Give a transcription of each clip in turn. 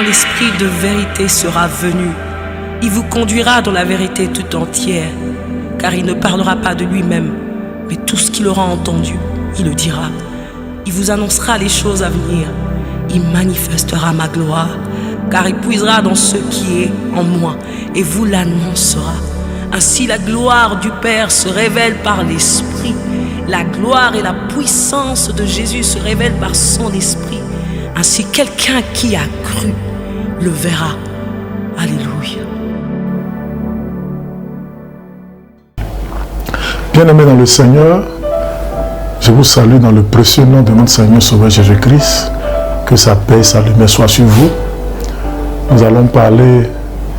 l'Esprit de vérité sera venu, il vous conduira dans la vérité tout entière, car il ne parlera pas de lui-même, mais tout ce qu'il aura entendu, il le dira. Il vous annoncera les choses à venir, il manifestera ma gloire, car il puisera dans ce qui est en moi et vous l'annoncera. Ainsi la gloire du Père se révèle par l'Esprit. La gloire et la puissance de Jésus se révèlent par son Esprit. Ainsi quelqu'un qui a cru le verra. Alléluia. Bien-aimés dans le Seigneur, je vous salue dans le précieux nom de notre Seigneur Sauveur Jésus-Christ. Que sa paix et sa lumière soient sur vous. Nous allons parler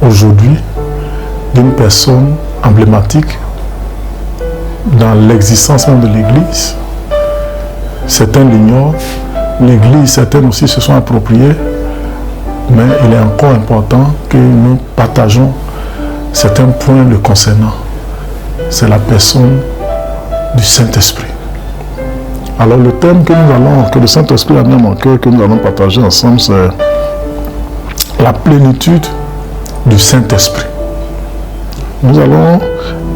aujourd'hui d'une personne emblématique dans l'existence même de l'Église. Certains l'ignorent, l'Église, certains aussi se sont appropriés, mais il est encore important que nous partageons certains points le concernant. C'est la personne du Saint-Esprit. Alors le thème que le Saint-Esprit a mis à mon cœur, que nous allons partager ensemble, c'est la plénitude du Saint-Esprit. Nous allons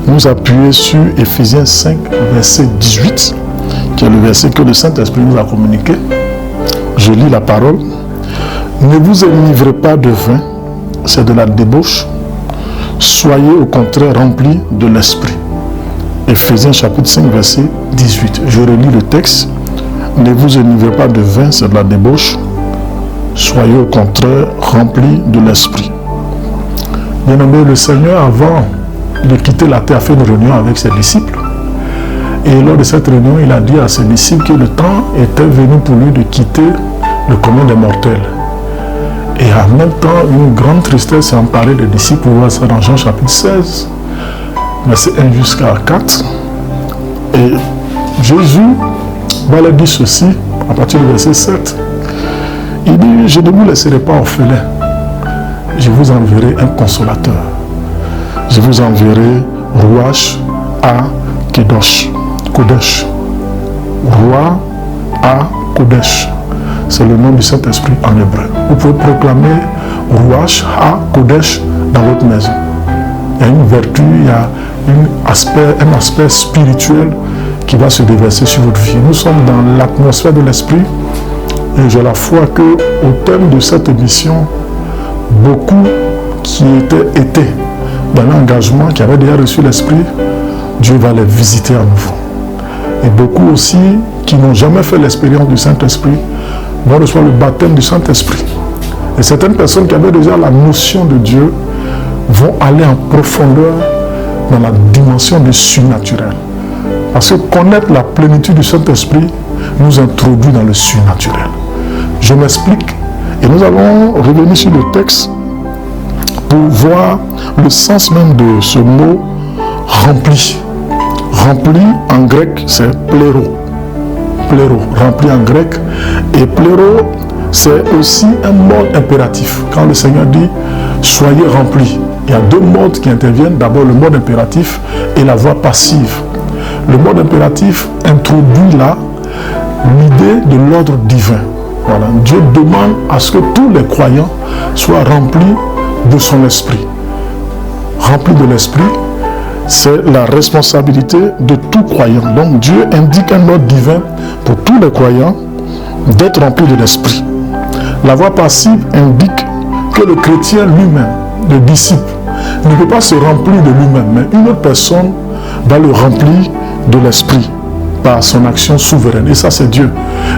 nous appuyer sur Éphésiens 5, verset 18, qui est le verset que le Saint-Esprit nous a communiqué. Je lis la parole. Ne vous enivrez pas de vin, c'est de la débauche. Soyez au contraire remplis de l'Esprit. Éphésiens chapitre 5, verset 18. Je relis le texte. Ne vous enivrez pas de vin, c'est de la débauche. Soyez au contraire remplis de l'Esprit. Bien-aimé, le Seigneur, avant de quitter la terre, a fait une réunion avec ses disciples. Et lors de cette réunion, il a dit à ses disciples que le temps était venu pour lui de quitter le commun des mortels. Et en même temps, une grande tristesse s'est emparée des disciples. Vous voyez ça dans Jean chapitre 16, verset 1 jusqu'à 4. Et Jésus va leur dire ceci, à partir du verset 7. Il dit, je ne vous laisserai pas orphelins. Je vous enverrai un consolateur. Je vous enverrai Ruach HaKodesh. Kodesh. Roi HaKodesh. C'est le nom du Saint-Esprit en hébreu. Vous pouvez proclamer Ruach HaKodesh dans votre maison. Il y a une vertu, il y a un aspect spirituel qui va se déverser sur votre vie. Nous sommes dans l'atmosphère de l'Esprit et j'ai la foi qu'au thème de cette émission, beaucoup qui étaient dans l'engagement, qui avaient déjà reçu l'Esprit, Dieu va les visiter à nouveau. Et beaucoup aussi qui n'ont jamais fait l'expérience du Saint-Esprit vont recevoir le baptême du Saint-Esprit. Et certaines personnes qui avaient déjà la notion de Dieu vont aller en profondeur dans la dimension du surnaturel. Parce que connaître la plénitude du Saint-Esprit nous introduit dans le surnaturel. Je m'explique et nous allons revenir sur le texte pour voir le sens même de ce mot rempli. Rempli en grec, c'est pléro. Pléro, rempli en grec. Et pléro, c'est aussi un mode impératif. Quand le Seigneur dit soyez remplis, il y a deux modes qui interviennent. D'abord le mode impératif et la voix passive. Le mode impératif introduit là l'idée de l'ordre divin. Voilà. Dieu demande à ce que tous les croyants soient remplis de son esprit. Remplis de l'esprit, c'est la responsabilité de tout croyant. Donc Dieu indique un ordre divin pour tous les croyants d'être remplis de l'esprit. La voie passive indique que le chrétien lui-même, le disciple, ne peut pas se remplir de lui-même, mais une autre personne va le remplir de l'esprit par son action souveraine. Et ça, c'est Dieu.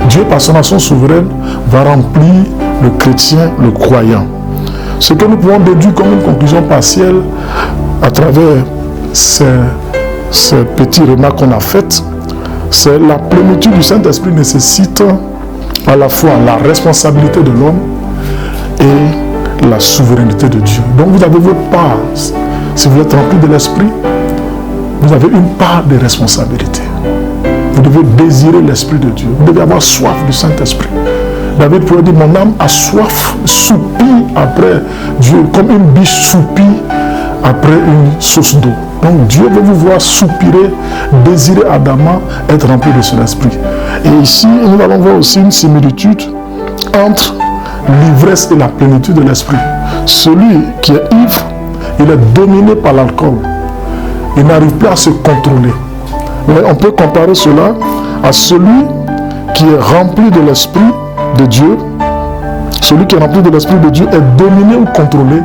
Dieu, par son action souveraine, va remplir le chrétien, le croyant. Ce que nous pouvons déduire comme une conclusion partielle à travers ces petites remarques qu'on a faites, c'est la plénitude du Saint-Esprit nécessite à la fois la responsabilité de l'homme et la souveraineté de Dieu. Donc vous avez votre part. Si vous êtes rempli de l'Esprit, vous avez une part de responsabilité. Vous devez désirer l'Esprit de Dieu. Vous devez avoir soif du Saint-Esprit. David pourrait dire, mon âme a soif, soupire après Dieu, comme une biche soupire après une source d'eau. Donc Dieu veut vous voir soupirer, désirer ardemment être rempli de son esprit. Et ici, nous allons voir aussi une similitude entre l'ivresse et la plénitude de l'esprit. Celui qui est ivre, il est dominé par l'alcool. Il n'arrive plus à se contrôler. Mais on peut comparer cela à celui qui est rempli de l'esprit de Dieu. Celui qui est rempli de l'esprit de Dieu est dominé ou contrôlé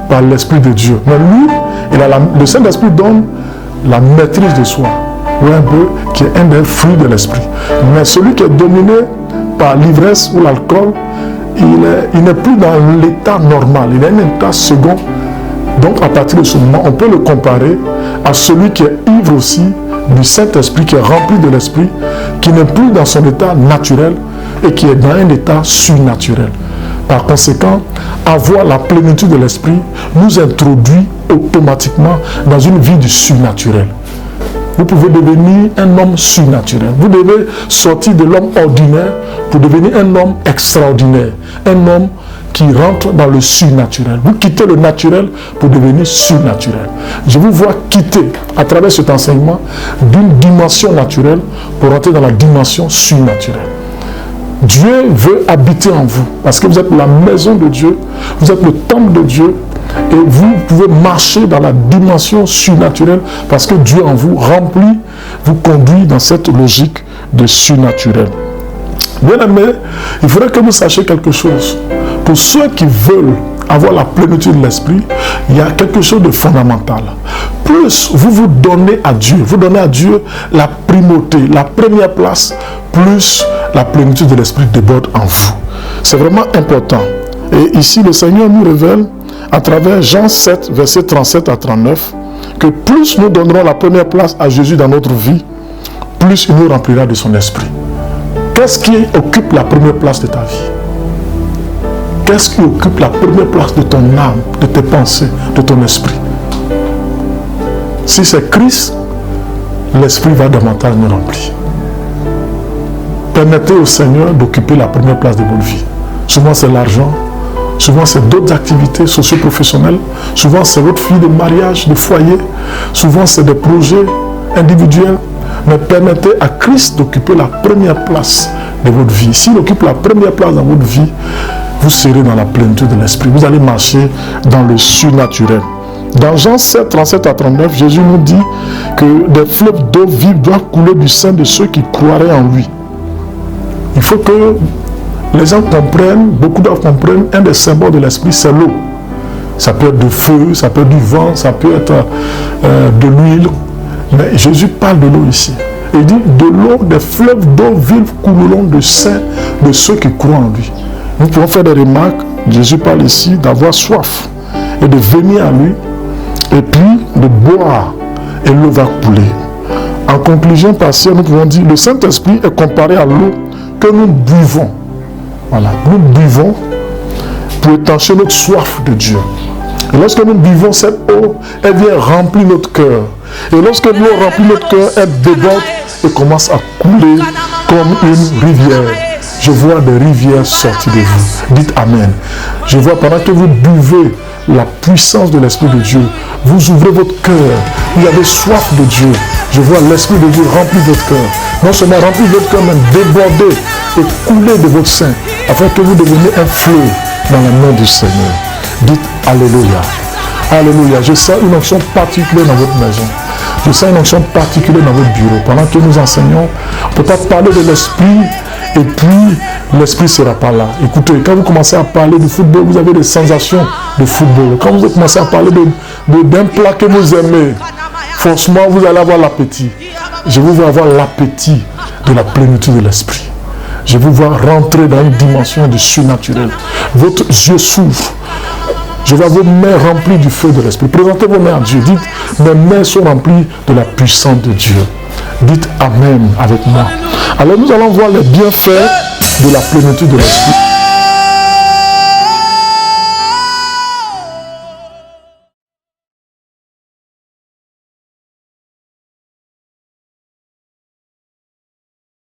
par l'esprit de Dieu. Mais lui, le Saint-Esprit donne la maîtrise de soi, ou un peu, qui est un des fruits de l'esprit. Mais celui qui est dominé par l'ivresse ou l'alcool, il n'est plus dans l'état normal, il est un état second. Donc à partir de ce moment, on peut le comparer à celui qui est ivre aussi du Saint-Esprit, qui est rempli de l'Esprit, qui n'est plus dans son état naturel et qui est dans un état surnaturel. Par conséquent, avoir la plénitude de l'Esprit nous introduit automatiquement dans une vie du surnaturel. Vous pouvez devenir un homme surnaturel. Vous devez sortir de l'homme ordinaire pour devenir un homme extraordinaire. Un homme qui rentre dans le surnaturel. Vous quittez le naturel pour devenir surnaturel. Je vous vois quitter, à travers cet enseignement, d'une dimension naturelle pour entrer dans la dimension surnaturelle. Dieu veut habiter en vous, parce que vous êtes la maison de Dieu, vous êtes le temple de Dieu, et vous pouvez marcher dans la dimension surnaturelle, parce que Dieu en vous remplit, vous conduit dans cette logique de surnaturel. Bien aimé, il faudrait que vous sachiez quelque chose. Pour ceux qui veulent avoir la plénitude de l'esprit, il y a quelque chose de fondamental. Plus vous vous donnez à Dieu, vous donnez à Dieu la primauté, la première place, plus la plénitude de l'esprit déborde en vous. C'est vraiment important. Et ici, le Seigneur nous révèle, à travers Jean 7, versets 37 à 39, que plus nous donnerons la première place à Jésus dans notre vie, plus il nous remplira de son esprit. Qu'est-ce qui occupe la première place de ta vie? Qu'est-ce qui occupe la première place de ton âme, de tes pensées, de ton esprit? Si c'est Christ, l'esprit va davantage nous remplir. Permettez au Seigneur d'occuper la première place de votre vie. Souvent c'est l'argent, souvent c'est d'autres activités socio-professionnelles, souvent c'est votre fille de mariage, de foyer, souvent c'est des projets individuels. Mais permettez à Christ d'occuper la première place de votre vie. S'il occupe la première place dans votre vie, vous serez dans la plénitude de l'esprit. Vous allez marcher dans le surnaturel. Dans Jean 7, 37 à 39, Jésus nous dit que des fleuves d'eau vive doivent couler du sein de ceux qui croiraient en lui. Il faut que les gens comprennent, beaucoup doivent comprendre, un des symboles de l'esprit, c'est l'eau. Ça peut être du feu, ça peut être du vent, ça peut être de l'huile. Mais Jésus parle de l'eau ici. Il dit, de l'eau, des fleuves d'eau vive couleront du sein de ceux qui croient en lui. Nous pouvons faire des remarques. Jésus parle ici d'avoir soif et de venir à lui et puis de boire et l'eau va couler. En conclusion partielle, nous pouvons dire le Saint-Esprit est comparé à l'eau que nous buvons. Voilà, nous buvons pour étancher notre soif de Dieu. Et lorsque nous buvons cette eau, elle vient remplir notre cœur. Et lorsque l'eau remplit notre cœur, elle déborde et commence à couler comme une rivière. Je vois des rivières sortir de vous. Dites Amen. Je vois pendant que vous buvez la puissance de l'Esprit de Dieu, vous ouvrez votre cœur. Vous avez soif de Dieu. Je vois l'Esprit de Dieu remplir votre cœur. Non seulement remplir votre cœur, mais déborder et couler de votre sein, afin que vous deveniez un fleuve dans le nom du Seigneur. Dites Alléluia. Alléluia. Je sens une onction particulière dans votre maison. Je sens une onction particulière dans votre bureau. Pendant que nous enseignons, on ne peut pas parler de l'Esprit et puis l'Esprit ne sera pas là. Écoutez, quand vous commencez à parler du football, vous avez des sensations de football. Quand vous commencez à parler d'un plat que vous aimez, forcément vous allez avoir l'appétit. Je vous vois avoir l'appétit de la plénitude de l'Esprit. Je vous vois rentrer dans une dimension du surnaturel. Votre yeux s'ouvre. Je vois vos mains remplies du feu de l'Esprit. Présentez vos mains à Dieu. Dites, mes mains sont remplies de la puissance de Dieu. Dites Amen avec moi. Alors nous allons voir les bienfaits de la plénitude de l'Esprit.